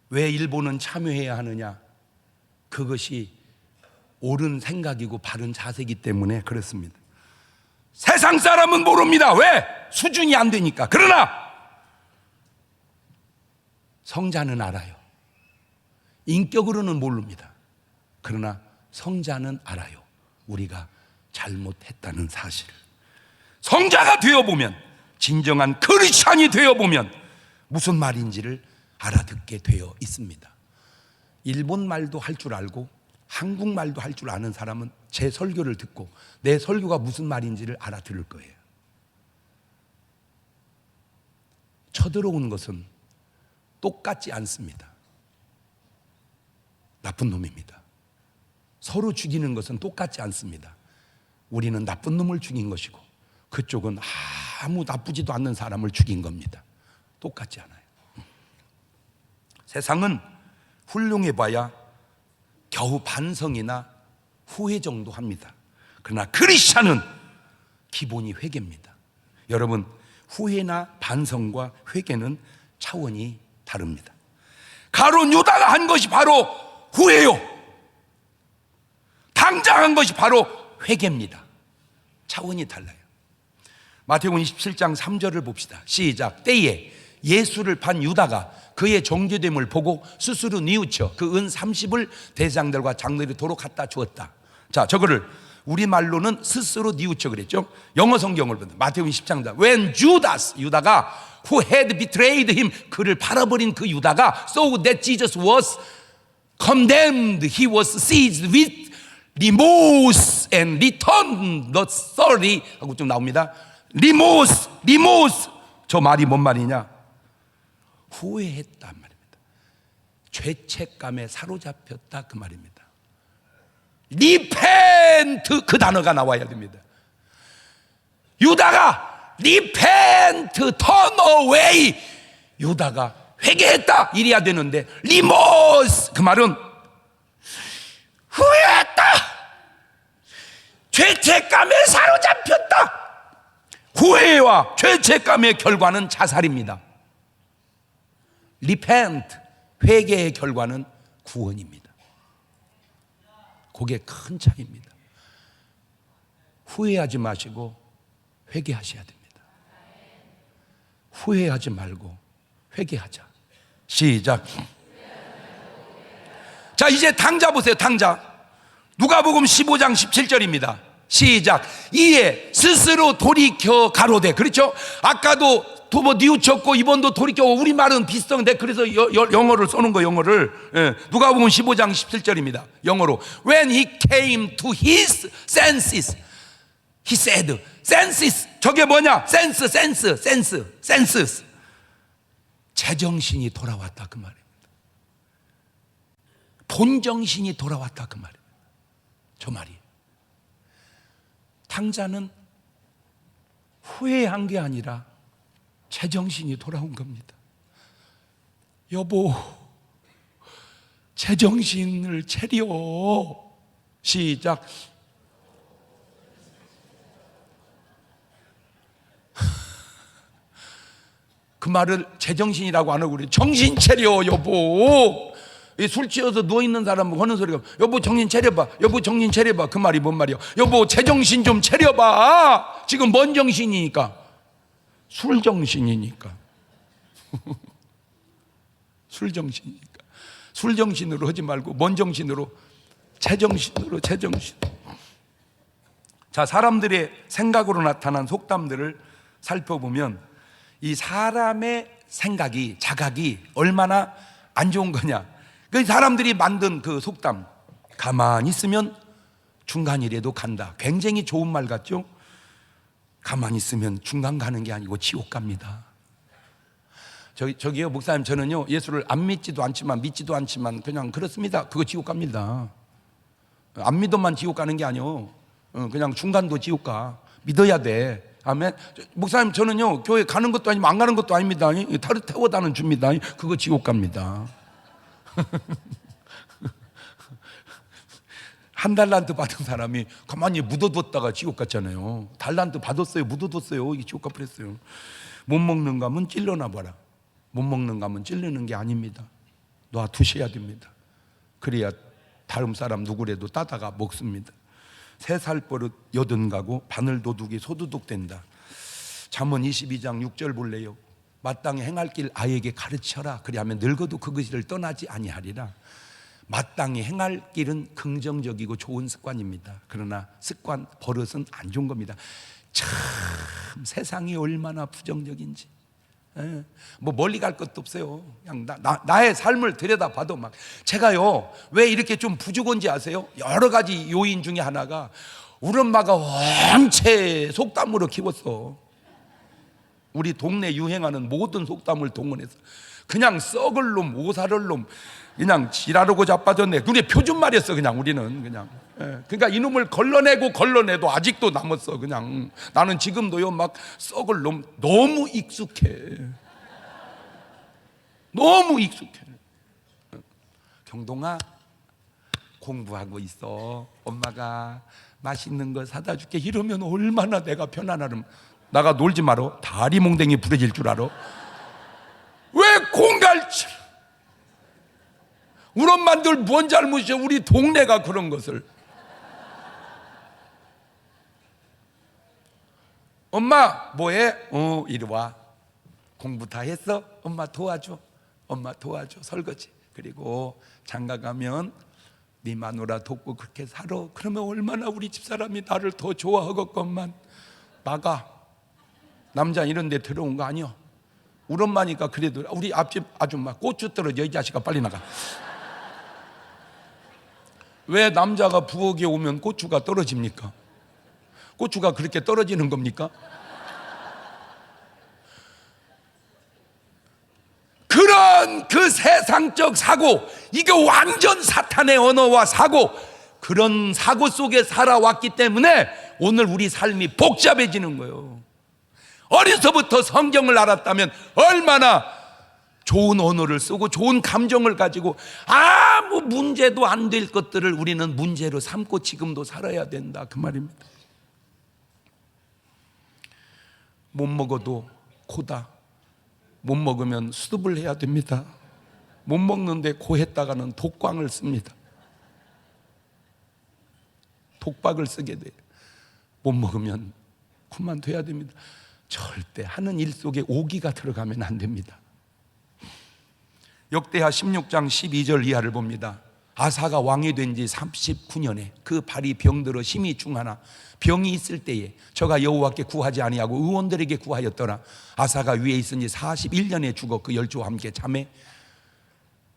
왜 일본은 참여해야 하느냐? 그것이 옳은 생각이고 바른 자세이기 때문에 그렇습니다. 세상 사람은 모릅니다. 왜? 수준이 안 되니까. 그러나 성자는 알아요. 인격으로는 모릅니다. 그러나 성자는 알아요. 우리가 잘못했다는 사실을. 성자가 되어보면, 진정한 크리스찬이 되어보면 무슨 말인지를 알아듣게 되어 있습니다. 일본 말도 할 줄 알고 한국말도 할 줄 아는 사람은 제 설교를 듣고 내 설교가 무슨 말인지를 알아들을 거예요. 쳐들어오는 것은 똑같지 않습니다. 나쁜 놈입니다. 서로 죽이는 것은 똑같지 않습니다. 우리는 나쁜 놈을 죽인 것이고 그쪽은 아무 나쁘지도 않는 사람을 죽인 겁니다. 똑같지 않아요. 세상은 훌륭해 봐야 겨우 반성이나 후회 정도 합니다. 그러나 크리스찬은 기본이 회개입니다. 여러분, 후회나 반성과 회개는 차원이 다릅니다. 가룟 유다가 한 것이 바로 후회요. 당장 한 것이 바로 회개입니다. 차원이 달라요. 마태복음 27장 3절을 봅시다. 시작. 때에 예수를 판 유다가 그의 정죄됨을 보고 스스로 뉘우쳐 그 은 30을 대장들과 장로들이 도로 갖다 주었다. 자, 저거를 우리말로는 스스로 뉘우쳐 그랬죠. 영어 성경을 보면 마태복음 10장 When Judas, 유다가 who had betrayed him, 그를 팔아버린 그 유다가 so that Jesus was condemned, he was seized with remorse and returned the 30 하고 좀 나옵니다. remorse. 저 말이 뭔 말이냐? 후회했단 말입니다. 죄책감에 사로잡혔다 그 말입니다. repent 그 단어가 나와야 됩니다. 유다가 repent, turn away, 유다가 회개했다 이래야 되는데 remorse 그 말은 후회했다, 죄책감에 사로잡혔다. 후회와 죄책감의 결과는 자살입니다. repent, 회개의 결과는 구원입니다. 그게 큰 차이입니다. 후회하지 마시고 회개하셔야 됩니다. 후회하지 말고 회개하자. 시작. 자, 이제 당자 보세요. 당자. 누가복음 15장 17절입니다. 시작. 이에 스스로 돌이켜 가로되. 그렇죠? 아까도 뭐 뉘우쳤고 이번도 돌이켜. 우리말은 비슷한데 그래서 영어를 써놓은 거. 영어를. 누가복음 15장 17절입니다. 영어로 When he came to his senses, he said. senses, 저게 뭐냐? senses. 제정신이 돌아왔다 그 말입니다. 본정신이 돌아왔다 그 말입니다. 저 말이에요. 탕자는 후회한 게 아니라 제정신이 돌아온 겁니다. 여보, 제정신을 차려. 시작. 그 말을 제정신이라고 안 하고 우리 정신 차려 여보. 술 취해서 누워있는 사람 하는 소리가 여보 정신 차려봐, 여보 정신 차려봐. 그 말이 뭔 말이야? 여보 제정신 좀 차려봐. 지금 뭔 정신이니까? 술 정신이니까. 술 정신이니까. 술 정신으로 하지 말고 뭔 정신으로? 제정신으로. 자, 사람들의 생각으로 나타난 속담들을 살펴보면 이 사람의 생각이, 자각이 얼마나 안 좋은 거냐. 그 사람들이 만든 그 속담, 가만히 있으면 중간이라도 간다. 굉장히 좋은 말 같죠? 가만히 있으면 중간 가는 게 아니고 지옥 갑니다. 저기요 목사님, 저는요 예수를 안 믿지도 않지만 믿지도 않지만 그냥 그렇습니다. 그거 지옥 갑니다. 안 믿어만 지옥 가는 게 아니요, 그냥 중간도 지옥 가. 믿어야 돼. 아멘. 목사님, 저는요 교회 가는 것도 아니고 안 가는 것도 아닙니다. 타르 태워다는 줍니다. 그거 지옥 갑니다. 한 달란트 받은 사람이 가만히 묻어뒀다가 지옥 갔잖아요. 달란트 받았어요, 묻어뒀어요. 이 지옥 가버렸어요. 못 먹는 감은 찔러나 봐라. 못 먹는 감은 찔르는 게 아닙니다. 놔두셔야 됩니다. 그래야 다른 사람 누구라도 따다가 먹습니다. 3살 버릇 80가구 바늘 도둑이 소도둑 된다. 잠언 22장 6절 볼래요? 마땅히 행할 길 아이에게 가르쳐라. 그리하면 늙어도 그것을 떠나지 아니하리라. 마땅히 행할 길은 긍정적이고 좋은 습관입니다. 그러나 습관, 버릇은 안 좋은 겁니다. 참 세상이 얼마나 부정적인지. 예. 뭐 멀리 갈 것도 없어요. 그냥 나의 삶을 들여다봐도 막 제가요 왜 이렇게 좀 부족한지 아세요? 여러 가지 요인 중에 하나가 우리 엄마가 원체 속담으로 키웠어. 우리 동네 유행하는 모든 속담을 동원해서 그냥 썩을 놈, 오살을 놈, 그냥 지랄하고 자빠졌네. 그게 표준말이었어. 그냥 우리는 그냥. 예. 그러니까 이놈을 걸러내도 아직도 남았어. 그냥 나는 지금도요 막 썩을 놈 너무 익숙해. 너무 익숙해. 경동아, 공부하고 있어. 엄마가 맛있는 거 사다 줄게. 이러면 얼마나 내가 편안하면. 나가 놀지 마라. 다리 몽댕이 부러질 줄 알아. 왜 공갈치? 우리 엄마들 뭔 잘못이야? 우리 동네가 그런 것을. 엄마 뭐해? 이리 와. 공부 다 했어? 엄마 도와줘. 엄마 도와줘. 설거지. 그리고 장가 가면 네 마누라 돕고 그렇게 살아. 그러면 얼마나 우리 집사람이 나를 더 좋아하겠건만. 나가. 남자 이런 데 들어온 거 아니야. 우리 엄마니까 그래도 우리 앞집 아줌마 고추 떨어져 이 자식아 빨리 나가. 왜 남자가 부엌에 오면 고추가 떨어집니까? 고추가 그렇게 떨어지는 겁니까? 그런 그 세상적 사고, 이게 완전 사탄의 언어와 사고, 그런 사고 속에 살아왔기 때문에 오늘 우리 삶이 복잡해지는 거예요. 어려서부터 성경을 알았다면 얼마나 좋은 언어를 쓰고 좋은 감정을 가지고 아무 문제도 안 될 것들을 우리는 문제로 삼고 지금도 살아야 된다 그 말입니다. 못 먹어도 코다. 못 먹으면 수습을 해야 됩니다. 못 먹는데 코에다가는 독광을 씁니다. 독박을 쓰게 돼요. 못 먹으면 그만둬야 됩니다. 절대 하는 일 속에 오기가 들어가면 안 됩니다. 역대하 16장 12절 이하를 봅니다. 아사가 왕이 된 지 39년에 그 발이 병들어 심히 중하나 병이 있을 때에 저가 여호와께 구하지 아니하고 의원들에게 구하였더라. 아사가 위에 있으니 41년에 죽어 그 열조와 함께 잠에.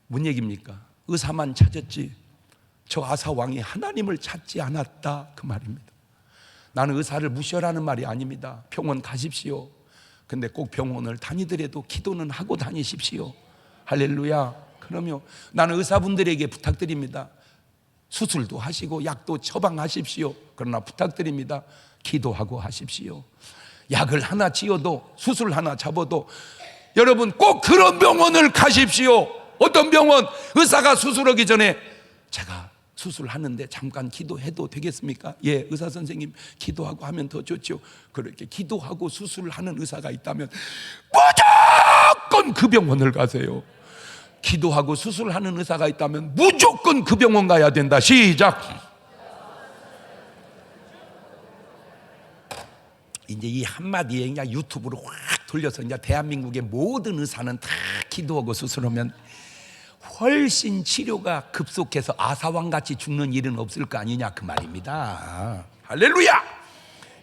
뭔 얘기입니까? 의사만 찾았지 저 아사 왕이 하나님을 찾지 않았다 그 말입니다. 나는 의사를 무시하라는 말이 아닙니다. 병원 가십시오. 근데 꼭 병원을 다니더라도 기도는 하고 다니십시오. 할렐루야. 그러면 나는 의사분들에게 부탁드립니다. 수술도 하시고 약도 처방하십시오. 그러나 부탁드립니다. 기도하고 하십시오. 약을 하나 지어도 수술 하나 잡아도 여러분 꼭 그런 병원을 가십시오. 어떤 병원? 의사가 수술하기 전에 제가 수술하는데 잠깐 기도해도 되겠습니까? 예, 의사 선생님 기도하고 하면 더 좋죠. 그렇게 기도하고 수술하는 의사가 있다면 무조건 그 병원을 가세요. 기도하고 수술하는 의사가 있다면 무조건 그 병원 가야 된다. 시작. 이제 이 한마디에 그냥 유튜브로 확 돌려서 이제 대한민국의 모든 의사는 다 기도하고 수술하면 훨씬 치료가 급속해서 아사왕같이 죽는 일은 없을 거 아니냐 그 말입니다. 할렐루야.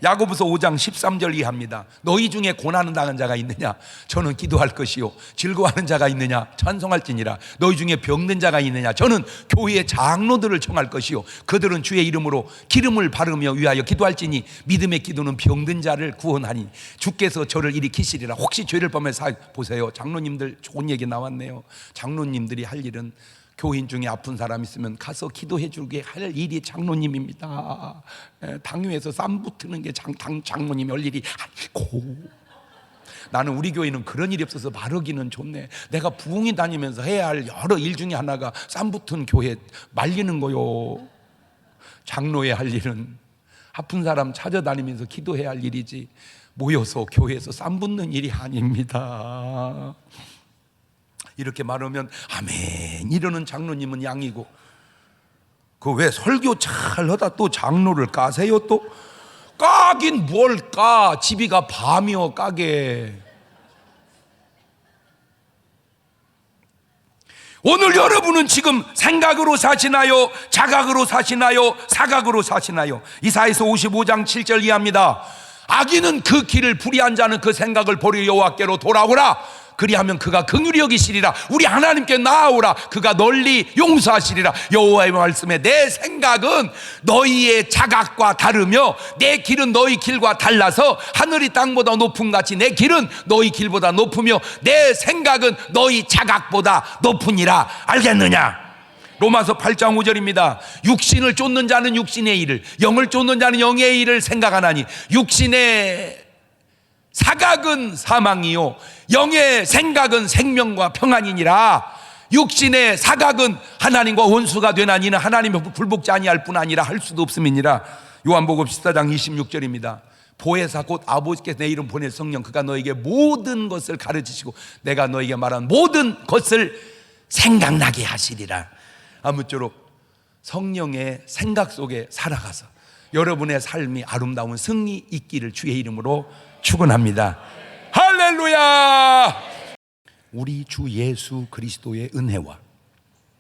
야고보서 5장 13절 이하입니다. 너희 중에 고난을 당한 자가 있느냐? 저는 기도할 것이요. 즐거워하는 자가 있느냐? 찬송할지니라. 너희 중에 병든 자가 있느냐? 저는 교회의 장로들을 청할 것이요. 그들은 주의 이름으로 기름을 바르며 위하여 기도할지니 믿음의 기도는 병든 자를 구원하니 주께서 저를 일으키시리라. 혹시 죄를 범해서 보세요. 장로님들 좋은 얘기 나왔네요. 장로님들이 할 일은 교인 중에 아픈 사람 있으면 가서 기도해 주게 할 일이 장로님입니다. 당위에서 쌈 붙는 게 장로님이 할 일이 아니고, 나는 우리 교회는 그런 일이 없어서 말하기는 좋네. 내가 부흥이 다니면서 해야 할 여러 일 중에 하나가 쌈 붙은 교회 말리는 거요. 장로의 할 일은 아픈 사람 찾아다니면서 기도해야 할 일이지 모여서 교회에서 쌈 붙는 일이 아닙니다. 이렇게 말하면 아멘 이러는 장로님은 양이고, 그 왜 설교 잘 하다 또 장로를 까세요? 또 까긴 뭘 까? 집이가 밤이여 까게. 오늘 여러분은 지금 생각으로 사시나요? 자각으로 사시나요? 사각으로 사시나요? 이사야서 55장 7절 이하입니다. 악인은 그 길을 불의한 자는 그 생각을 버려 여호와께로 돌아오라. 그리하면 그가 긍휼히 여기시리라. 우리 하나님께 나아오라. 그가 널리 용서하시리라. 여호와의 말씀에 내 생각은 너희의 자각과 다르며 내 길은 너희 길과 달라서 하늘이 땅보다 높음 같이 내 길은 너희 길보다 높으며 내 생각은 너희 자각보다 높으니라. 알겠느냐? 로마서 8장 5절입니다. 육신을 쫓는 자는 육신의 일을, 영을 쫓는 자는 영의 일을 생각하나니 육신의 사각은 사망이요 영의 생각은 생명과 평안이니라. 육신의 사각은 하나님과 원수가 되나니 이는 하나님의 불복지 아니할 뿐 아니라 할 수도 없음이니라. 요한복음 14장 26절입니다. 보혜사 곧 아버지께서 내 이름 보낼 성령 그가 너에게 모든 것을 가르치시고 내가 너에게 말한 모든 것을 생각나게 하시리라. 아무쪼록 성령의 생각 속에 살아가서 여러분의 삶이 아름다운 승리 있기를 주의 이름으로 축원합니다. 할렐루야. 우리 주 예수 그리스도의 은혜와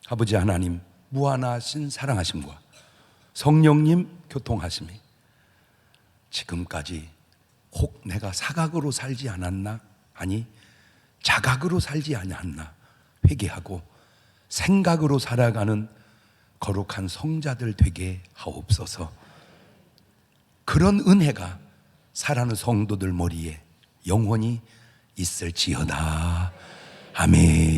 아버지 하나님 무한하신 사랑하심과 성령님 교통하심이 지금까지 혹 내가 사각으로 살지 않았나, 아니 자각으로 살지 않았나 회개하고 생각으로 살아가는 거룩한 성자들 되게 하옵소서. 그런 은혜가 사랑하는 성도들 머리에 영원히 있을지어다. 아멘.